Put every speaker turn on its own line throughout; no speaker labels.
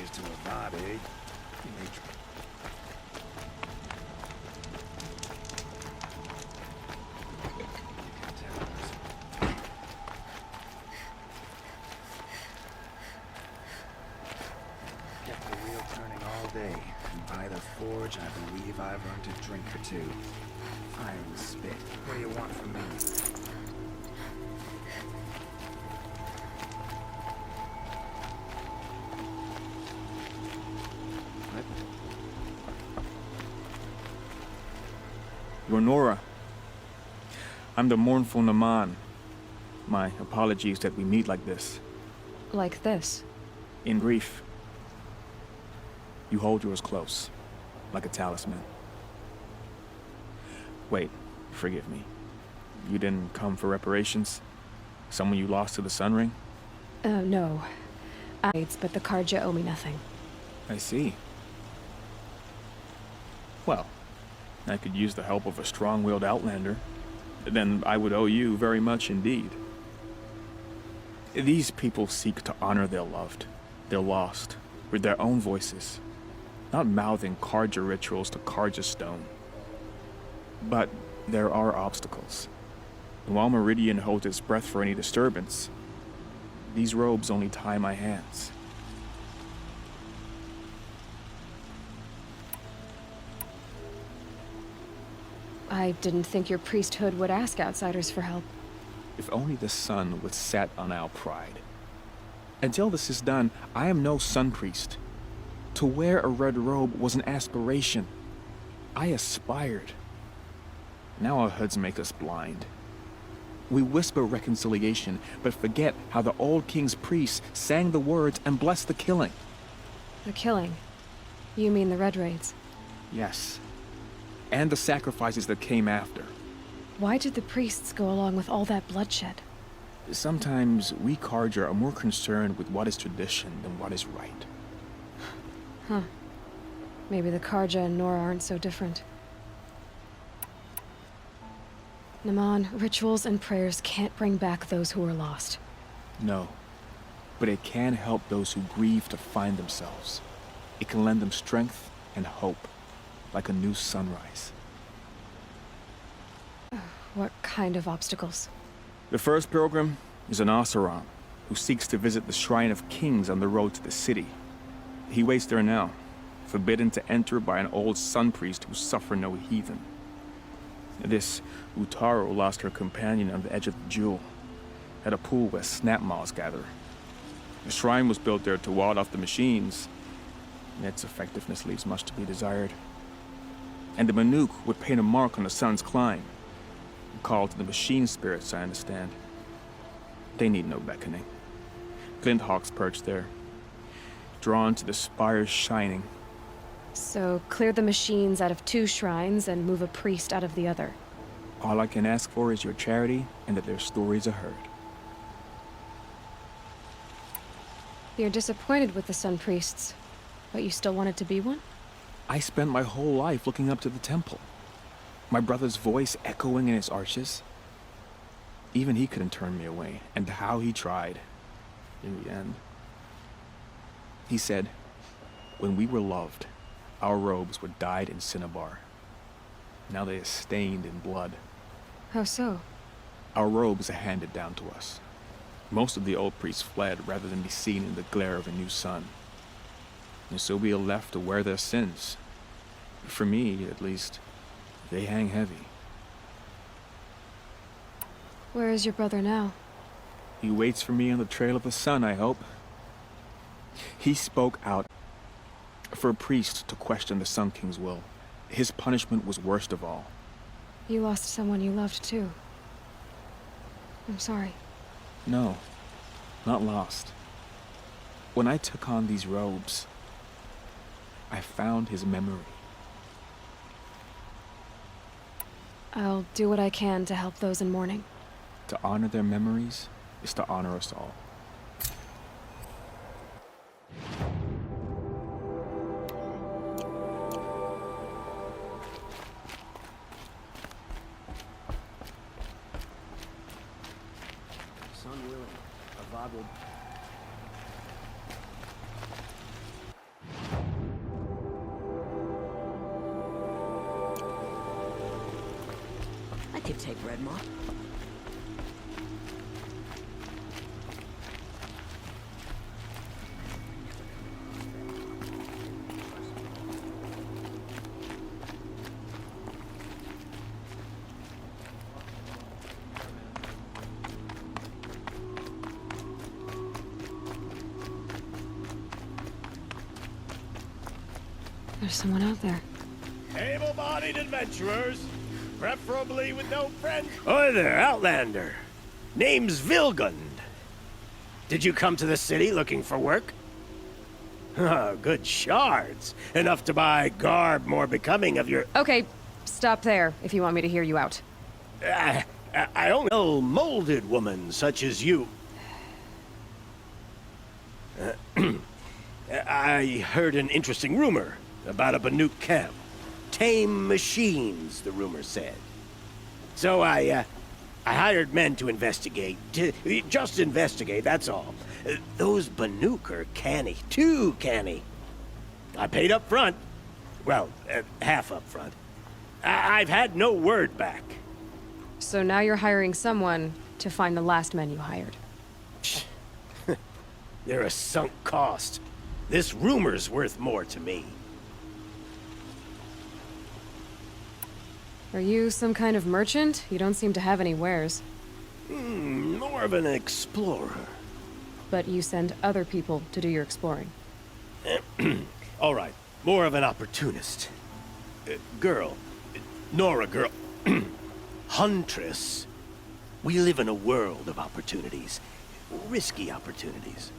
ways to evade, eh? You may try. You can tell us. Kept the wheel turning all day, and by the forge, I believe I've earned a drink or two. Iron spit. What do you want from me?
You're Nora. I'm the mournful Naman. My apologies that we meet like this.
Like this?
In grief. You hold yours close, like a talisman. Wait, forgive me. You didn't come for reparations? Someone you lost to the Sun Ring?
No. But the Karja owe me nothing.
I see. Well, I could use the help of a strong-willed outlander. Then I would owe you very much indeed. These people seek to honor their loved, their lost, with their own voices, not mouthing Karja rituals to Karja stone. But there are obstacles. And while Meridian holds its breath for any disturbance, these robes only tie my hands.
I didn't think your priesthood would ask outsiders for help.
If only the sun would set on our pride. Until this is done, I am no sun priest. To wear a red robe was an aspiration. I aspired. Now our hoods make us blind. We whisper reconciliation, but forget how the old king's priests sang the words and blessed the killing.
The killing? You mean the Red Raids?
Yes. And the sacrifices that came after.
Why did the priests go along with all that bloodshed?
Sometimes we Karja are more concerned with what is tradition than what is right.
Huh. Maybe the Karja and Nora aren't so different. Naman, rituals and prayers can't bring back those who are lost.
No. But it can help those who grieve to find themselves. It can lend them strength and hope, like a new sunrise.
What kind of obstacles?
The first pilgrim is an Oseram, who seeks to visit the Shrine of Kings on the road to the city. He waits there now, forbidden to enter by an old sun priest who suffered no heathen. This Utaro lost her companion on the edge of the jewel, at a pool where snap moths gather. The shrine was built there to ward off the machines, and its effectiveness leaves much to be desired. And the Manuk would paint a mark on the sun's climb, a call to the machine spirits, I understand. They need no beckoning. Glint hawks perch there, drawn to the spire's shining.
So, clear the machines out of 2 shrines and move a priest out of the other.
All I can ask for is your charity and that their stories are heard.
You're disappointed with the Sun Priests, but you still wanted to be one?
I spent my whole life looking up to the temple. My brother's voice echoing in its arches. Even he couldn't turn me away, and how he tried. In the end. He said, when we were loved, our robes were dyed in cinnabar. Now they are stained in blood.
How so?
Our robes are handed down to us. Most of the old priests fled rather than be seen in the glare of a new sun. And so we are left to wear their sins. For me, at least, they hang heavy.
Where is your brother now?
He waits for me on the trail of the sun, I hope. He spoke out for a priest to question the Sun King's will. His punishment was worst of all.
You lost someone you loved too. I'm sorry.
No, not lost. When I took on these robes, I found his memory.
I'll do what I can to help those in mourning.
To honor their memories is to honor us all.
Sun willing, Avad will...
could take Redmont.
There's someone out there.
Able-bodied adventurers, preferably with no friends. Hi there, Outlander. Name's Vilgund. Did you come to the city looking for work? Ah, good shards. Enough to buy garb more becoming of your...
Okay, stop there if you want me to hear you out.
I only know molded woman such as you. I heard an interesting rumor about a Banuk camp. Tame machines, the rumor said. So I hired men to investigate. Just investigate, that's all. Those Banuk are canny. Too canny. I paid up front. Well, half up front. I've had no word back.
So now you're hiring someone to find the last men you hired.
They're a sunk cost. This rumor's worth more to me.
Are you some kind of merchant? You don't seem to have any wares.
More of an explorer.
But you send other people to do your exploring.
All right, more of an opportunist. Girl. Nora girl. Huntress. We live in a world of opportunities. Risky opportunities.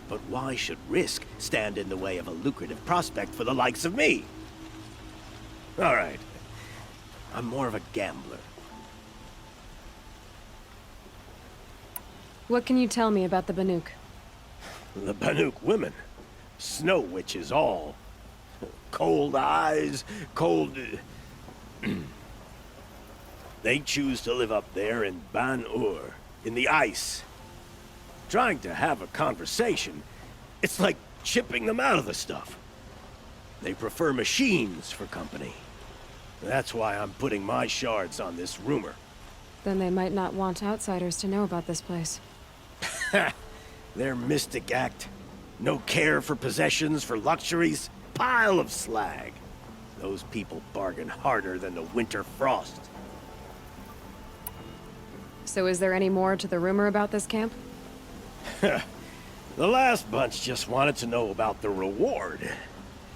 But why should risk stand in the way of a lucrative prospect for the likes of me? All right. I'm more of a gambler.
What can you tell me about the Banuk?
The Banuk women. Snow witches all. Cold eyes, cold... They choose to live up there in Ban-Ur, in the ice. Trying to have a conversation, it's like chipping them out of the stuff. They prefer machines for company. That's why I'm putting my shards on this rumor.
Then they might not want outsiders to know about this place.
Their mystic act. No care for possessions, for luxuries. Pile of slag. Those people bargain harder than the winter frost.
So is there any more to the rumor about this camp?
The last bunch just wanted to know about the reward.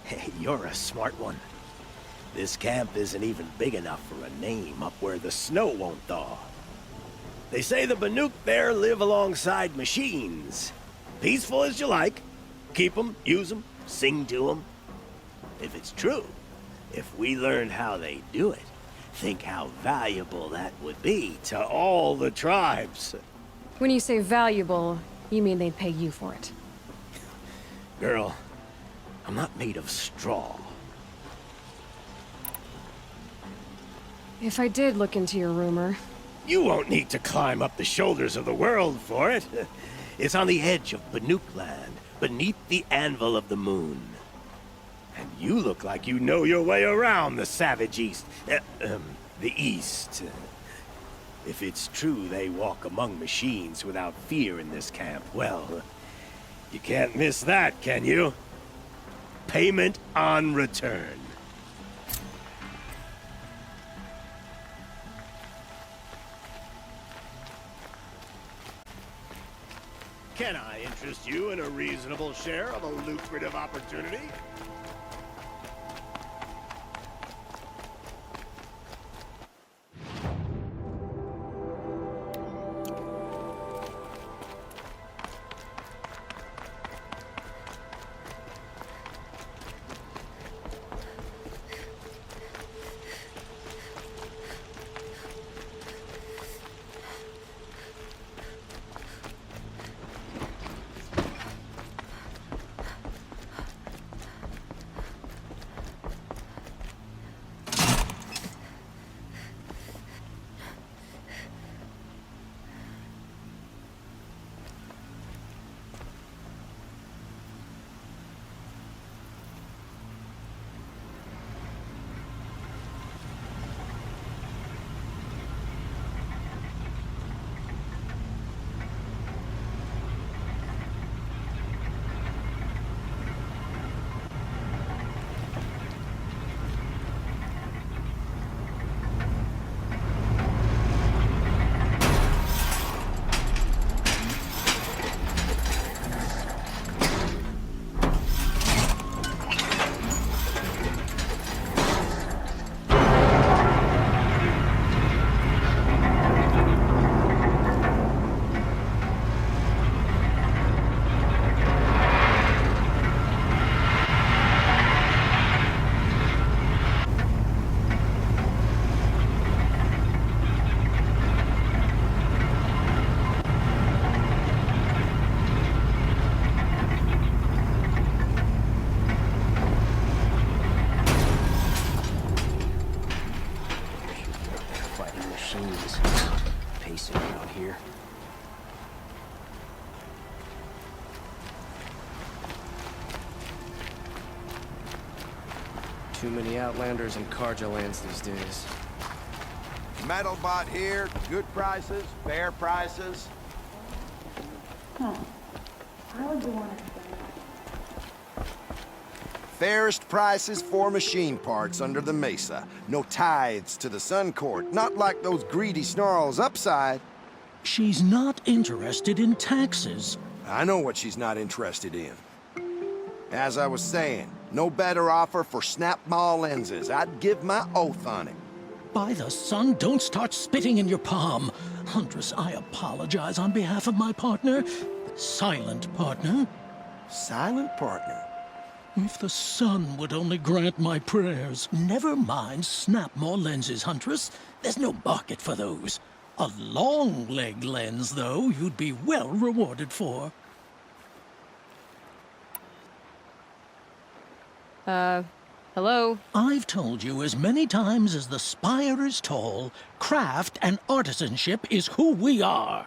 Hey, you're a smart one. This camp isn't even big enough for a name up where the snow won't thaw. They say the Banuk there live alongside machines. Peaceful as you like. Keep them, use them, sing to them. If it's true, if we learned how they do it, think how valuable that would be to all the tribes.
When you say valuable, you mean they'd pay you for it.
Girl, I'm not made of straw.
If I did look into your rumor...
You won't need to climb up the shoulders of the world for it. It's on the edge of Banuk land, beneath the anvil of the moon. And you look like you know your way around the savage east. The east. If it's true they walk among machines without fear in this camp, well, you can't miss that, can you? Payment on return. Can I interest you in a reasonable share of a lucrative opportunity?
Too many Outlanders and Karja lands these days.
Metal bot here, good prices, fair prices.
Huh. Why would you want to spend that?
Fairest prices for machine parts under the mesa. No tithes to the Sun Court, not like those greedy snarls upside.
She's not interested in taxes.
I know what she's not interested in. As I was saying, no better offer for snap maw lenses. I'd give my oath on it.
By the sun, don't start spitting in your palm. Huntress, I apologize on behalf of my partner. Silent partner.
Silent partner.
If the sun would only grant my prayers. Never mind snap-maw lenses, Huntress. There's no market for those. A long-leg lens, though, you'd be well rewarded for.
Hello?
I've told you as many times as the spire is tall, craft and artisanship is who we are.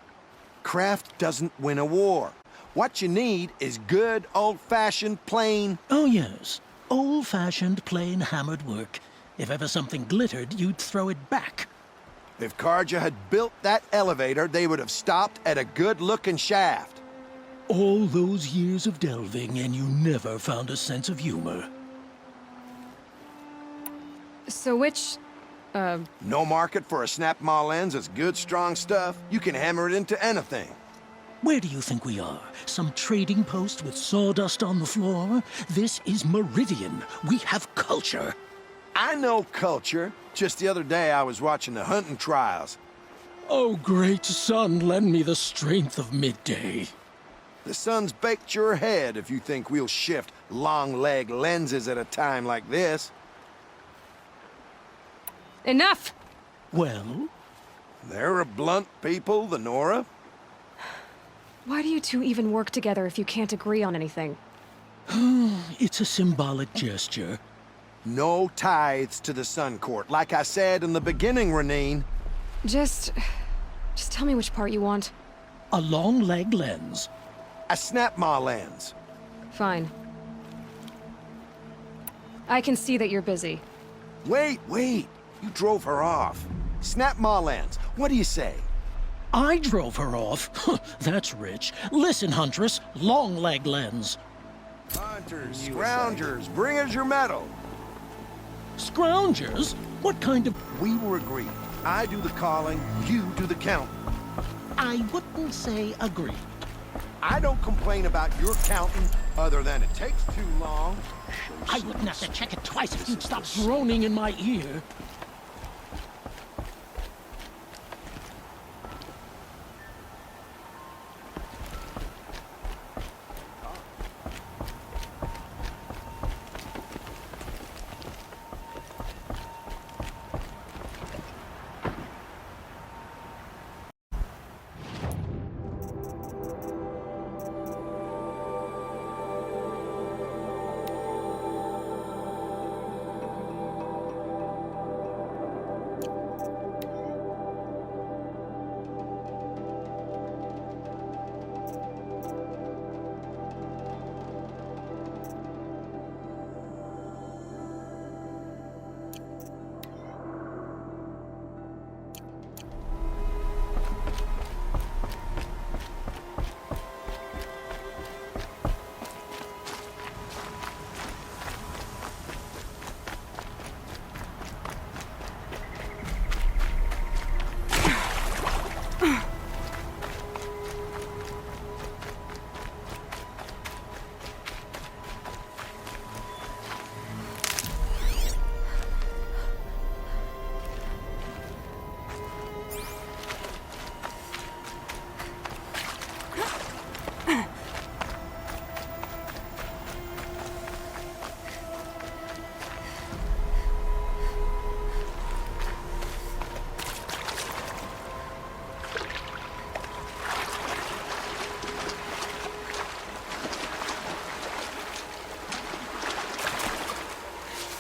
Craft doesn't win a war. What you need is good, old-fashioned, plain...
Oh, yes. Old-fashioned, plain hammered work. If ever something glittered, you'd throw it back.
If Karja had built that elevator, they would have stopped at a good-looking shaft.
All those years of delving, and you never found a sense of humor.
So which,
No market for a snap-maw lens is good, strong stuff. You can hammer it into anything.
Where do you think we are? Some trading post with sawdust on the floor? This is Meridian. We have culture.
I know culture. Just the other day, I was watching the hunting trials.
Oh, great sun, lend me the strength of midday.
The sun's baked your head if you think we'll shift long-leg lenses at a time like this.
enough!
Well?
They're a blunt people, the Nora.
Why do you two even work together if you can't agree on anything?
It's a symbolic gesture.
No tithes to the Sun Court. Like I said in the beginning, Renine.
Just tell me which part you want.
A long-leg lens.
A snap-maw lens.
Fine. I can see that you're busy.
Wait. You drove her off. Snap-maw lens. What do you say?
I drove her off. That's rich. Listen, Huntress, long-leg lens.
Hunters, scroungers, bring us your metal.
Scroungers? What kind of...
We were agreed. I do the calling, you do the counting.
I wouldn't say agree.
I don't complain about your counting, other than it takes too long.
I wouldn't have to check it twice if you'd stop droning in my ear.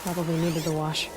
Probably needed the wash.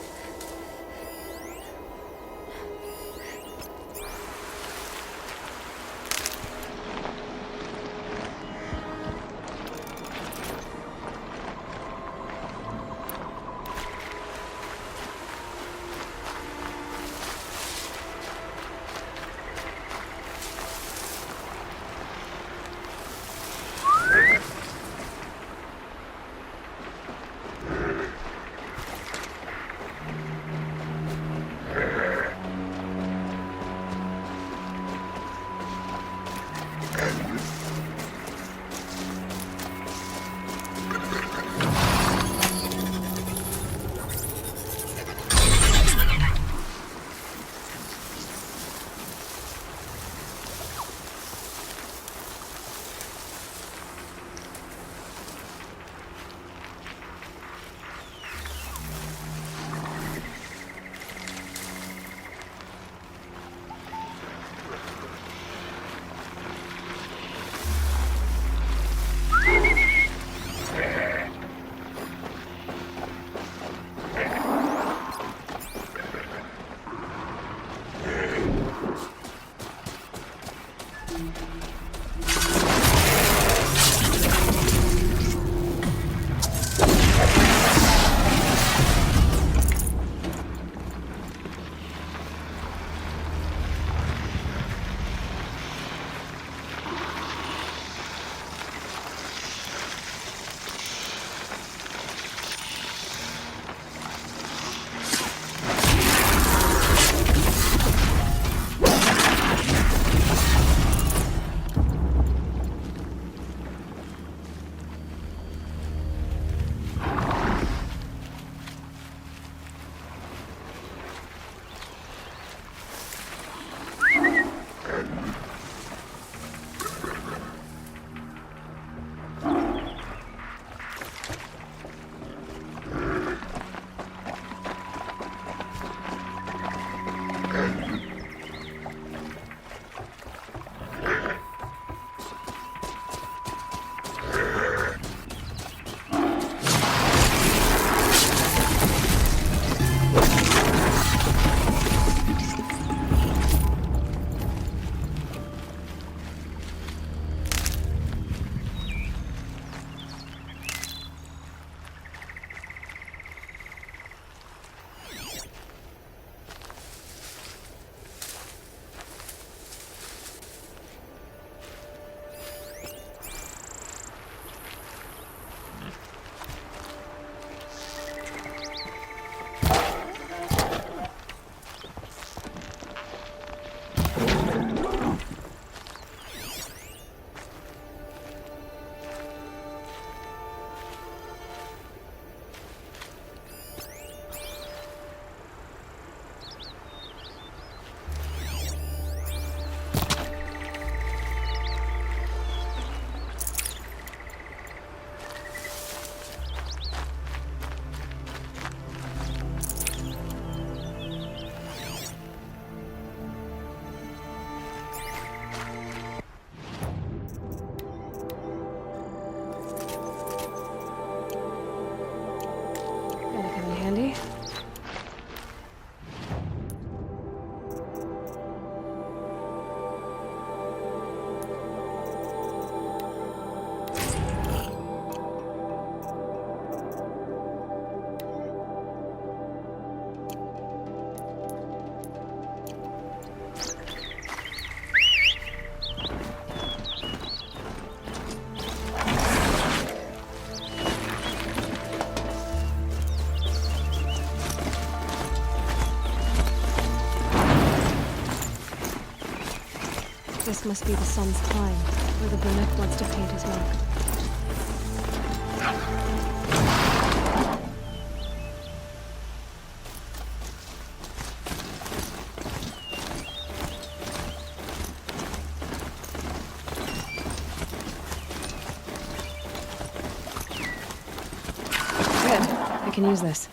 This must be the sun's time, where the brunette wants to paint his mark. Good. I can use this.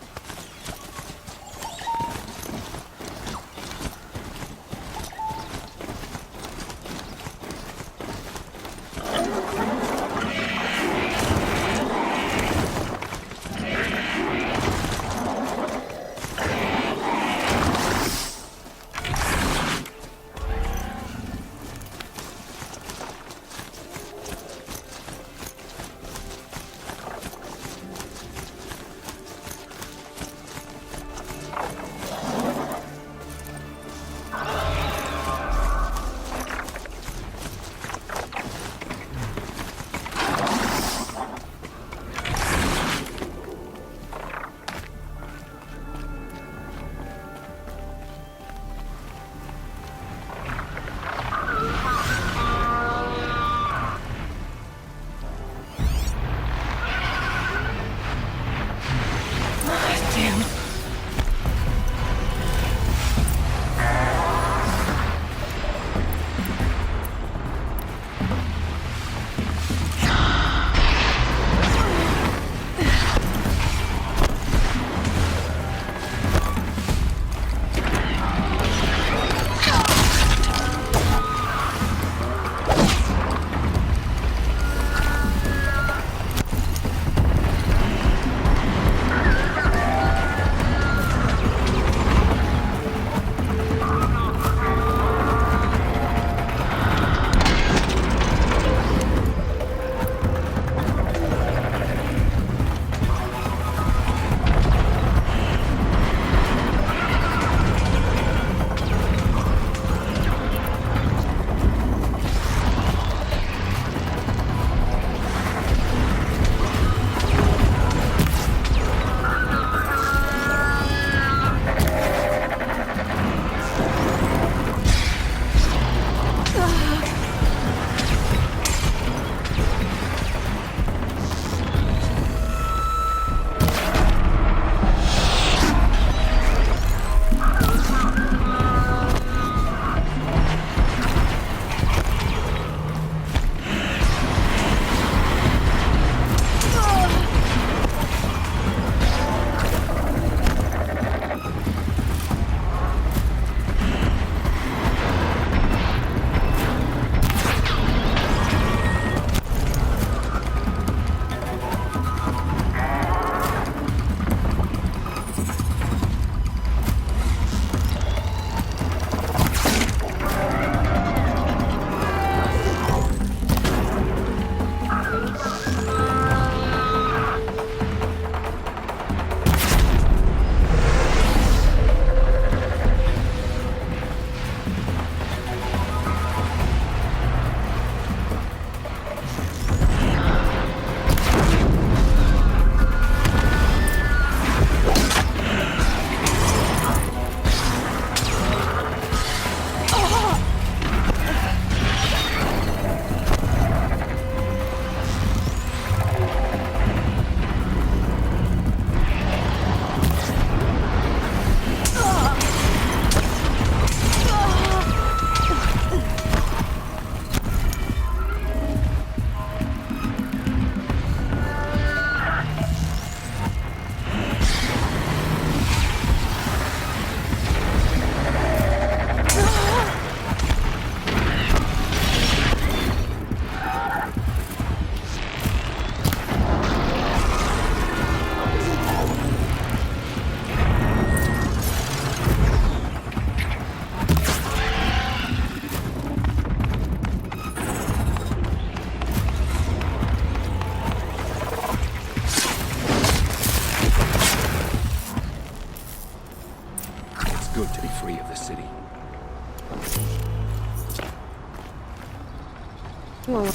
Well,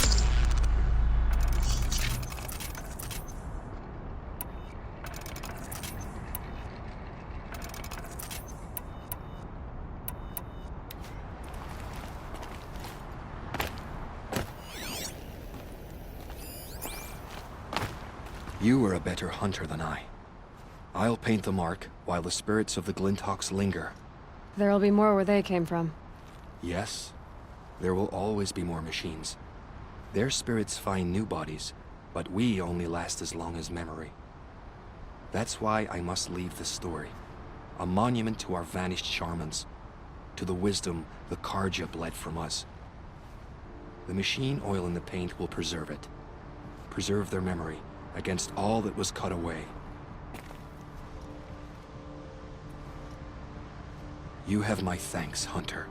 You are a better hunter than I. I'll paint the mark while the spirits of the Glinthawks linger.
There'll be more where they came from.
Yes, there will always be more machines. Their spirits find new bodies, but we only last as long as memory. That's why I must leave this story. A monument to our vanished shamans, to the wisdom the Karja bled from us. The machine oil in the paint will preserve it. Preserve their memory against all that was cut away. You have my thanks, Hunter.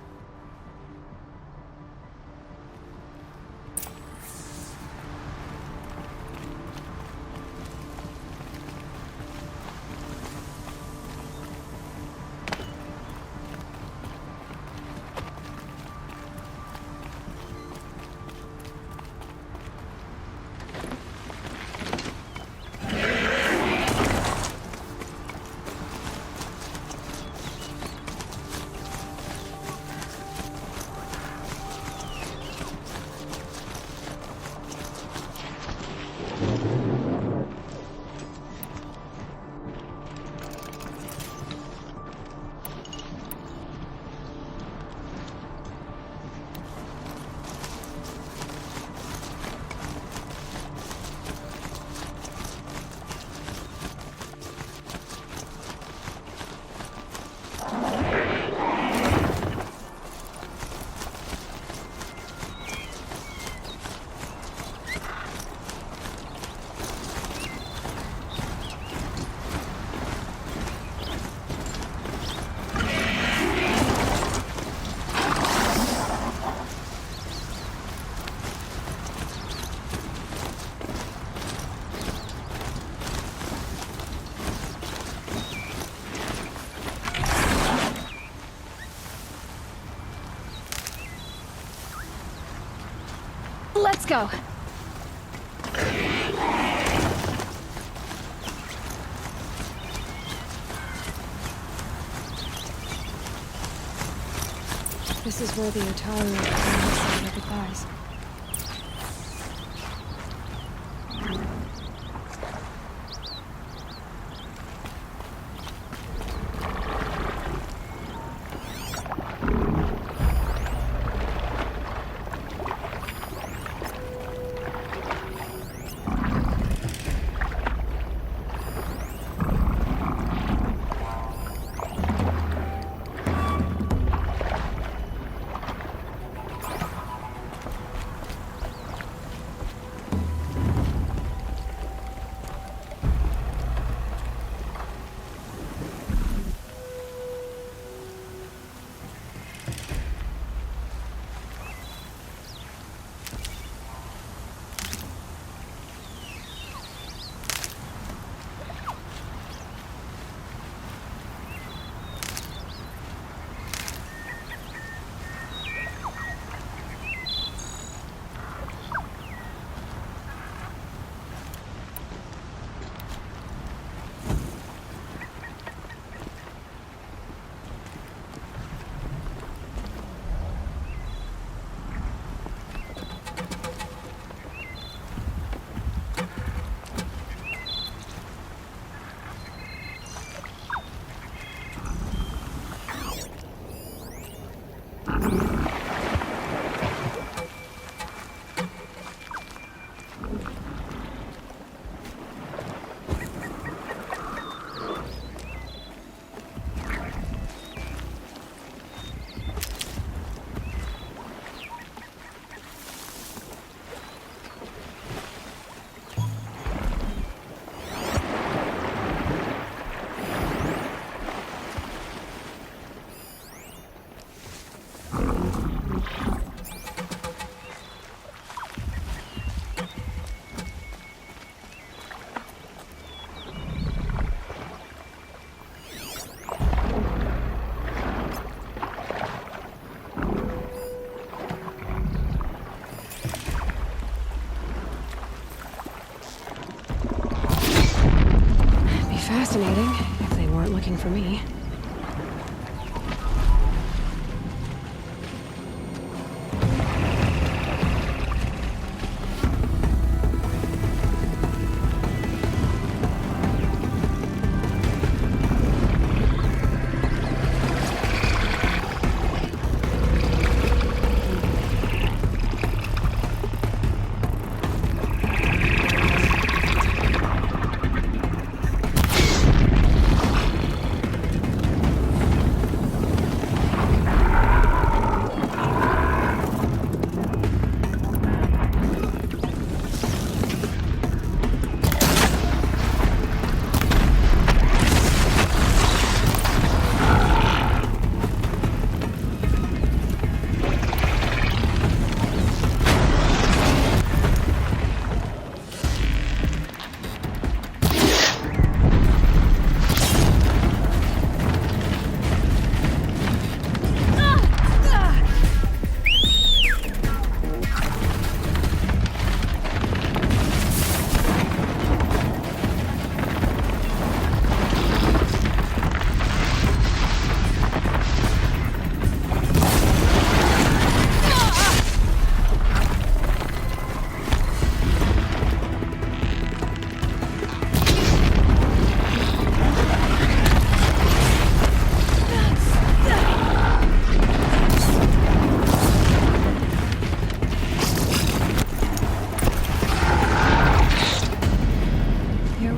Let's go! This is where the Otaru came to say their goodbyes. Fascinating, if they weren't looking for me.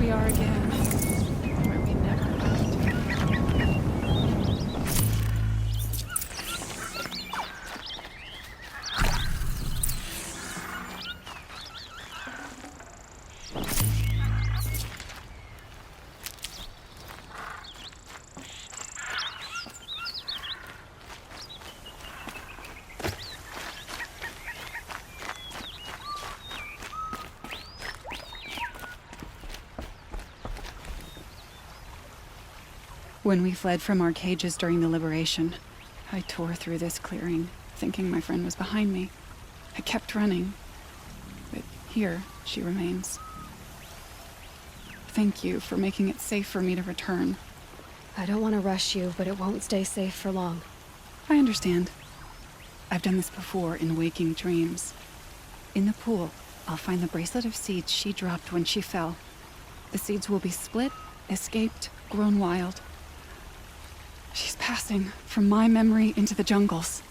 we are again, where we never left. When we fled from our cages during the liberation, I tore through this clearing, thinking my friend was behind me. I kept running, but here she remains. Thank you for making it safe for me to return.
I don't want to rush you, but it won't stay safe for long.
I understand. I've done this before in waking dreams. In the pool, I'll find the bracelet of seeds she dropped when she fell. The seeds will be split, escaped, grown wild. She's passing from my memory into the jungles.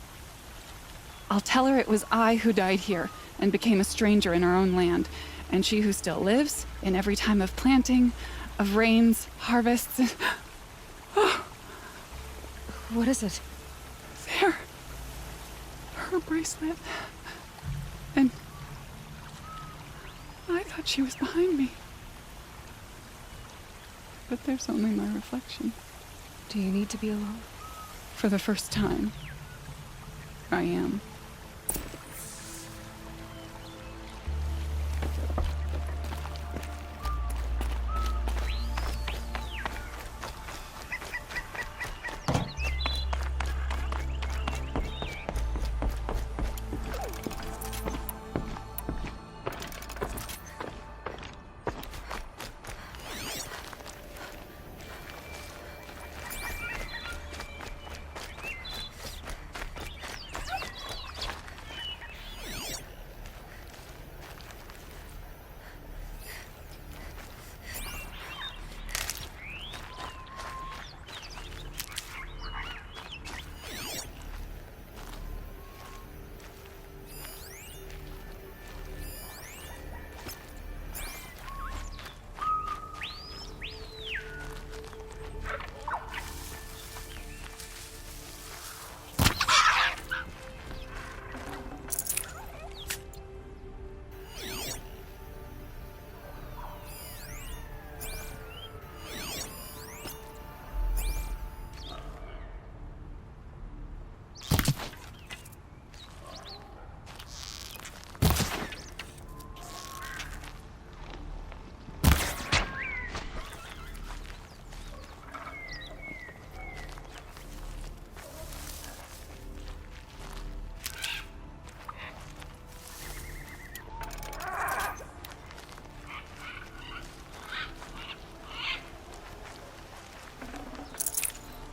I'll tell her it was I who died here and became a stranger in our own land, and she who still lives in every time of planting, of rains, harvests, and...
What is it?
There. Her bracelet. And I thought she was behind me. But there's only my reflection.
Do you need to be alone?
For the first time, I am.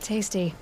Tasty.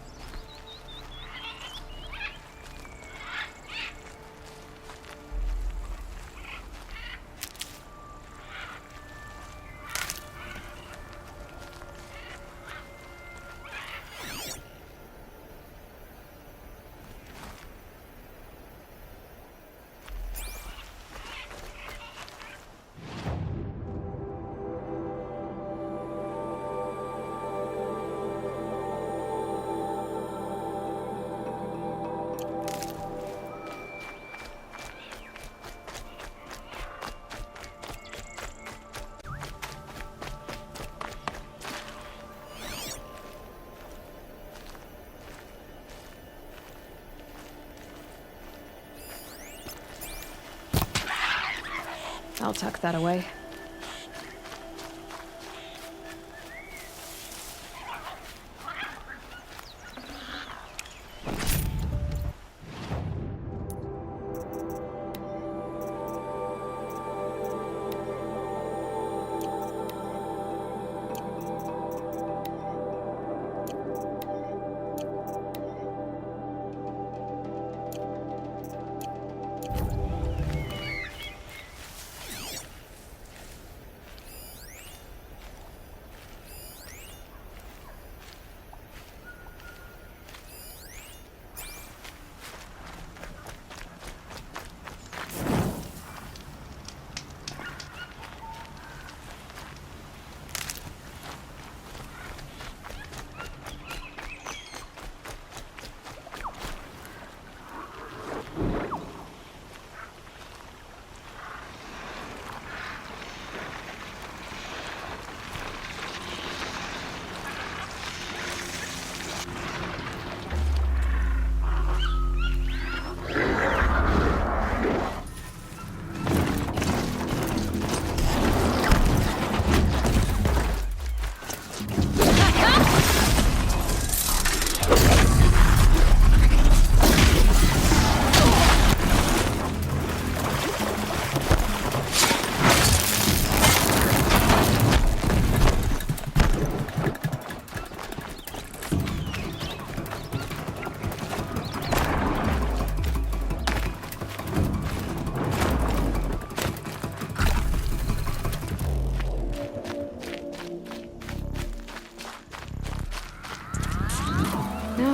I'll tuck that away.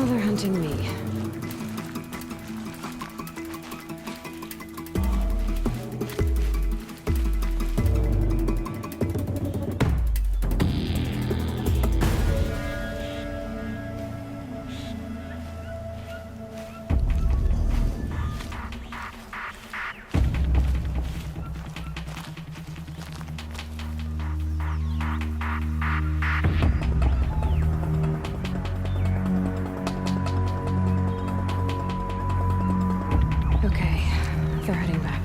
they're hunting me. Okay, they're heading back.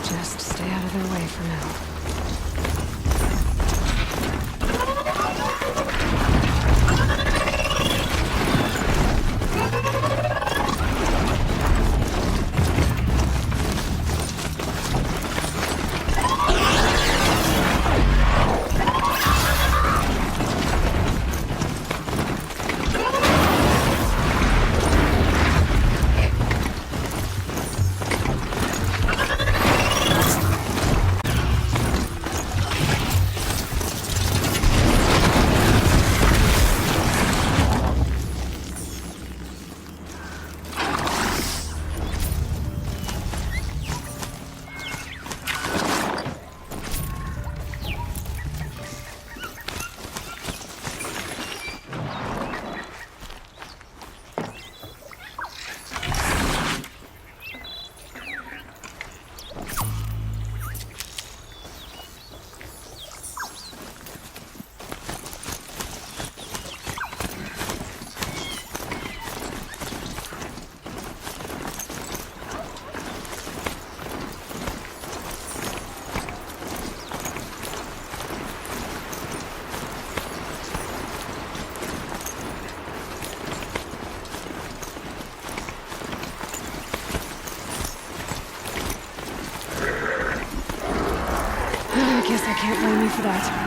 Just stay out of their way for now. I guess I can't blame you for that.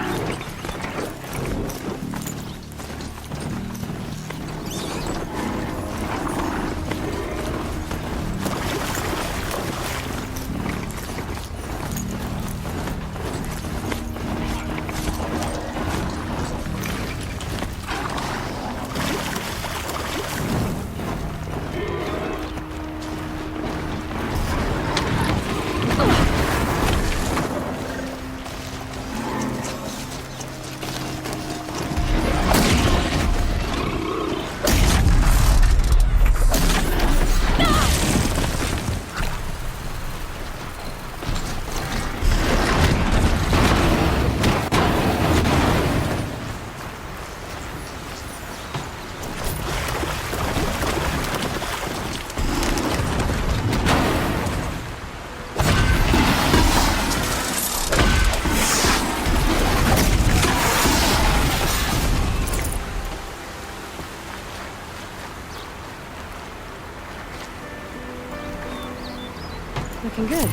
Looking good.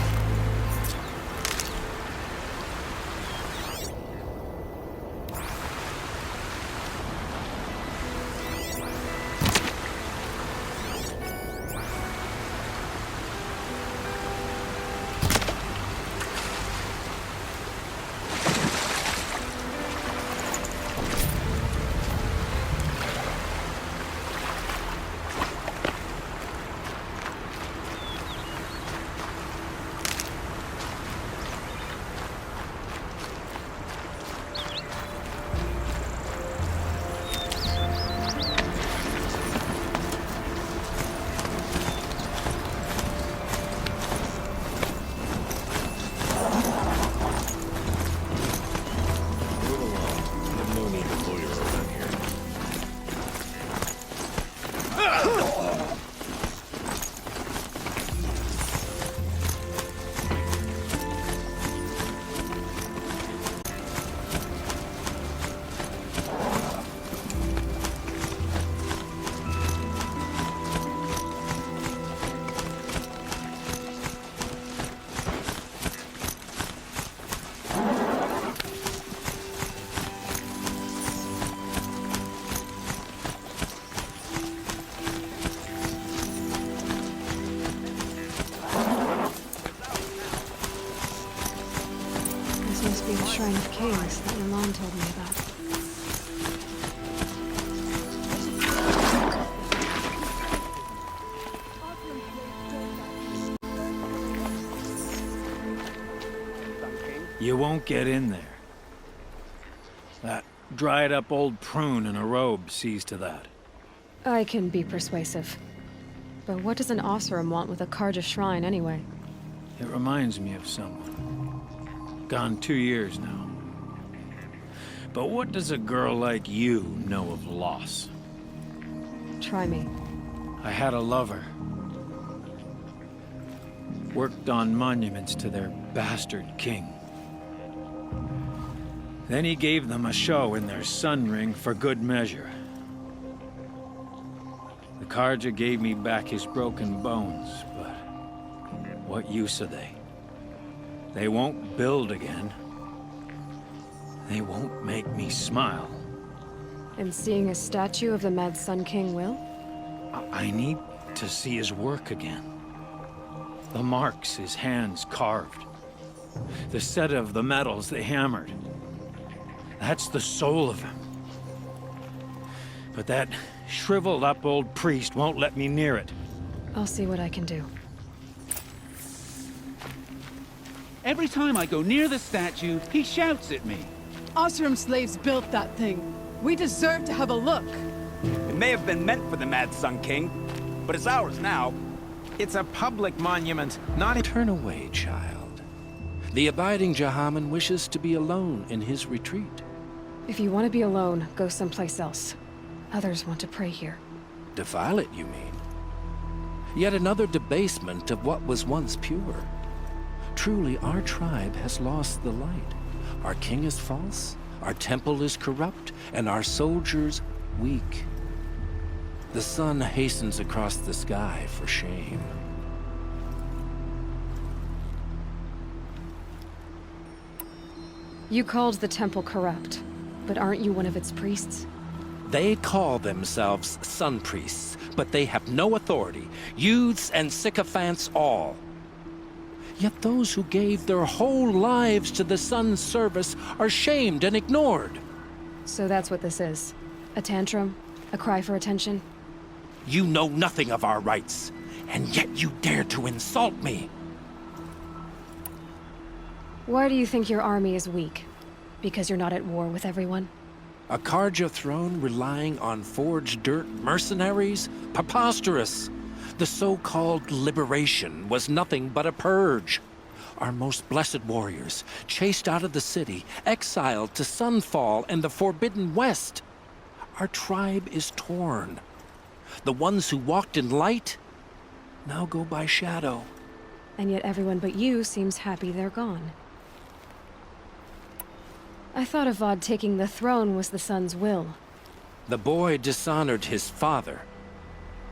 Must be the Shrine of Kings that your mom told me about.
You won't get in there. That dried-up old prune in a robe sees to that.
I can be persuasive. But what does an Osram want with a Karja shrine anyway?
It reminds me of someone. Gone 2 years now. But what does a girl like you know of loss?
Try me.
I had a lover. Worked on monuments to their bastard king. Then he gave them a show in their sun ring for good measure. The Karja gave me back his broken bones, but what use are they? They won't build again. They won't make me smile.
And seeing a statue of the Mad Sun King will?
I need to see his work again. The marks his hands carved. The set of the metals they hammered. That's the soul of him. But that shriveled up old priest won't let me near it.
I'll see what I can do.
Every time I go near the statue, he shouts at me.
Osram slaves built that thing. We deserve to have a look.
It may have been meant for the Mad Sun King, but it's ours now. It's a public monument, not a—
Turn away, child. The abiding Jahaman wishes to be alone in his retreat.
If you want to be alone, go someplace else. Others want to pray here.
Defile it, you mean? Yet another debasement of what was once pure. Truly, our tribe has lost the light. Our king is false, our temple is corrupt, and our soldiers weak. The sun hastens across the sky for shame.
You called the temple corrupt, but aren't you one of its priests?
They call themselves sun priests, but they have no authority. Youths and sycophants all. Yet those who gave their whole lives to the sun's service are shamed and ignored.
So that's what this is. A tantrum? A cry for attention?
You know nothing of our rights, and yet you dare to insult me.
Why do you think your army is weak? Because you're not at war with everyone?
A Karja throne relying on forged dirt mercenaries? Preposterous! The so-called liberation was nothing but a purge. Our most blessed warriors, chased out of the city, exiled to Sunfall and the Forbidden West. Our tribe is torn. The ones who walked in light now go by shadow.
And yet everyone but you seems happy they're gone. I thought Avad taking the throne was the sun's will.
The boy dishonored his father.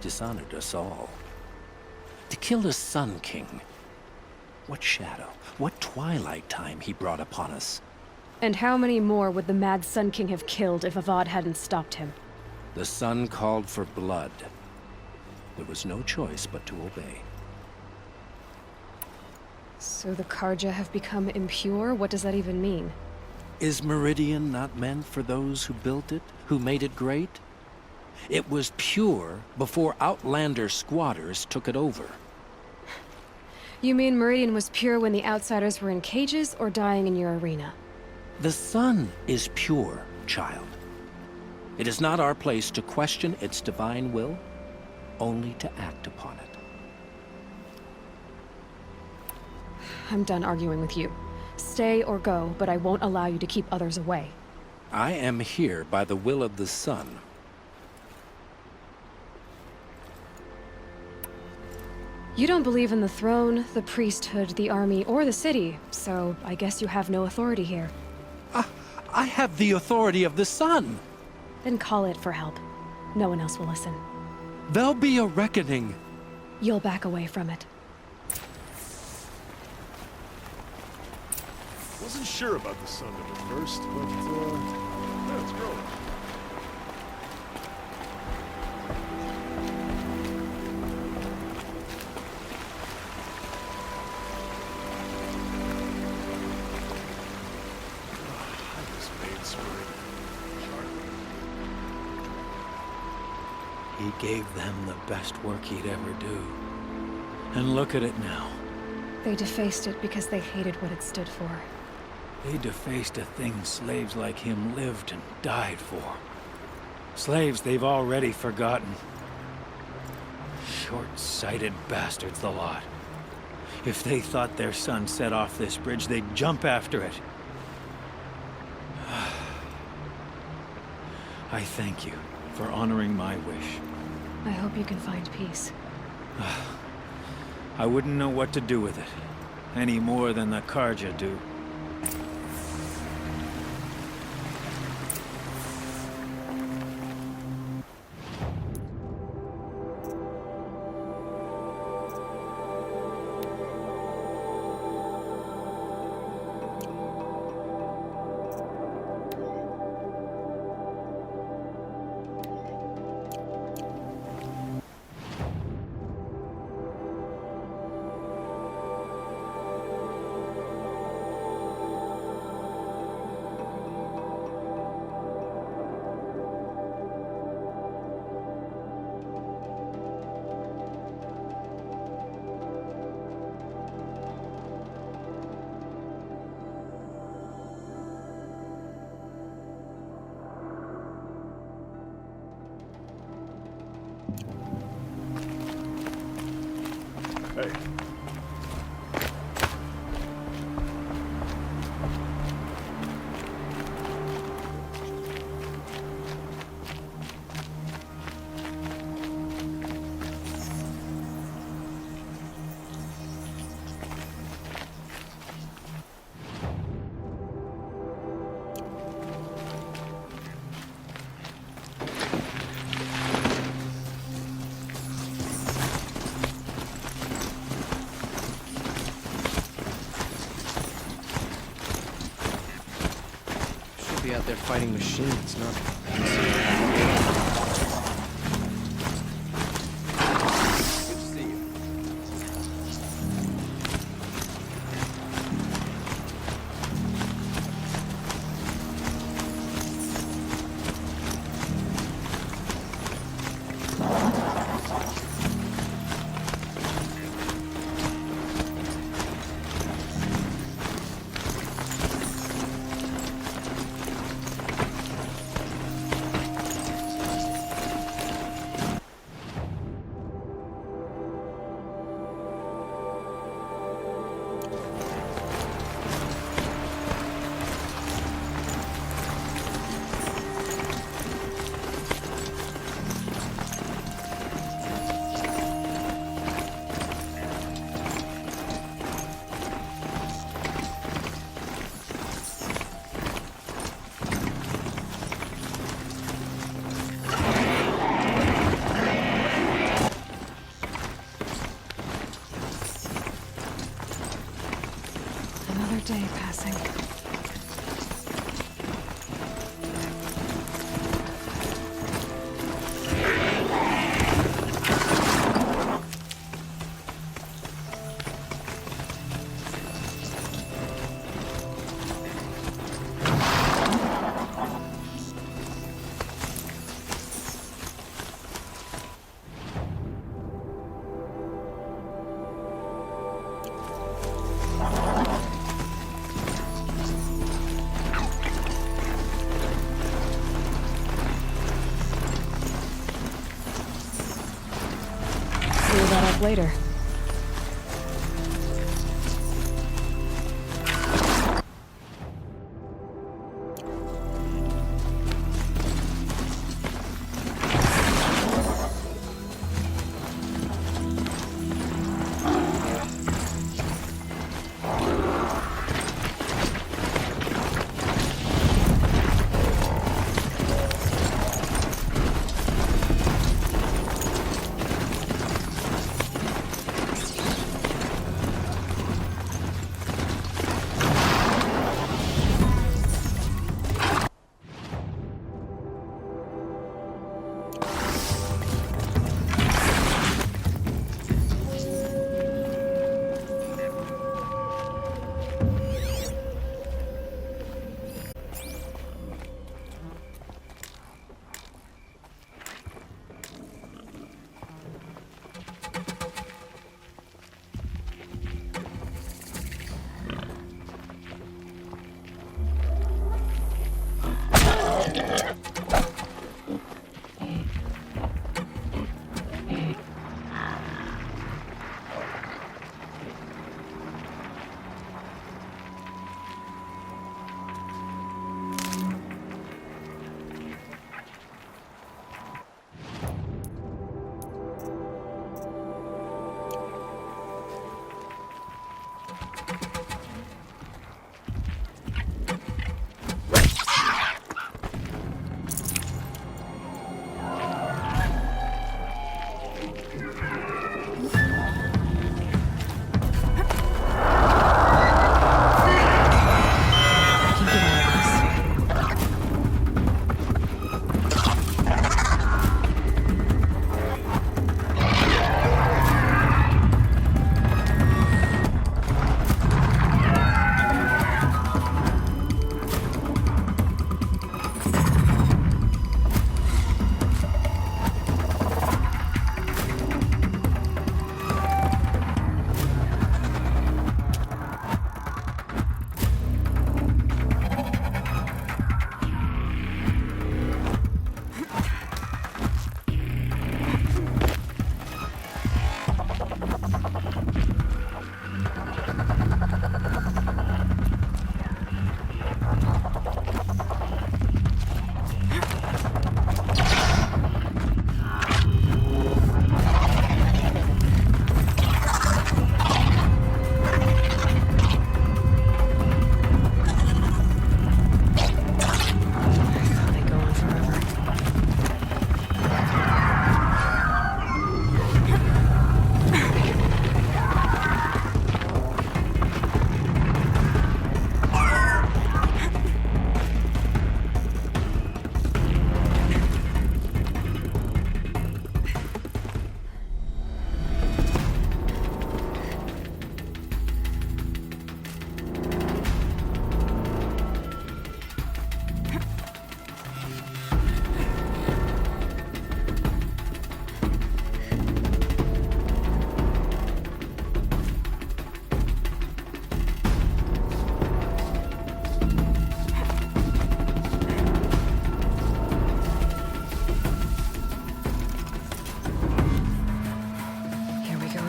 Dishonored us all. To kill a Sun King,
What shadow, what twilight time he brought upon us.
And how many more would the Mad Sun King have killed if Avad hadn't stopped him?
The sun called for blood. There was no choice but to obey.
So the Karja have become impure? What does that even mean?
Is Meridian not meant for those who built it, who made it great? It was pure before Outlander squatters took it over.
You mean Meridian was pure when the outsiders were in cages or dying in your arena?
The sun is pure, child. It is not our place to question its divine will, only to act upon it.
I'm done arguing with you. Stay or go, but I won't allow you to keep others away.
I am here by the will of the sun.
You don't believe in the throne, the priesthood, the army, or the city, so I guess you have no authority here.
I have the authority of the sun.
Then call it for help. No one else will listen.
There'll be a reckoning.
You'll back away from it.
Wasn't sure about the sun at first, but, yeah, it's growing.
He gave them the best work he'd ever do. And look at it now.
They defaced it because they hated what it stood for.
They defaced a thing slaves like him lived and died for. Slaves they've already forgotten. Short-sighted bastards, the lot. If they thought their son set off this bridge, they'd jump after it. I thank you for honoring my wish.
I hope you can find peace.
I wouldn't know what to do with it, any more than the Karja do.
Hey.
Be out there fighting machines, not... Good to see you.
up later.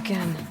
Again.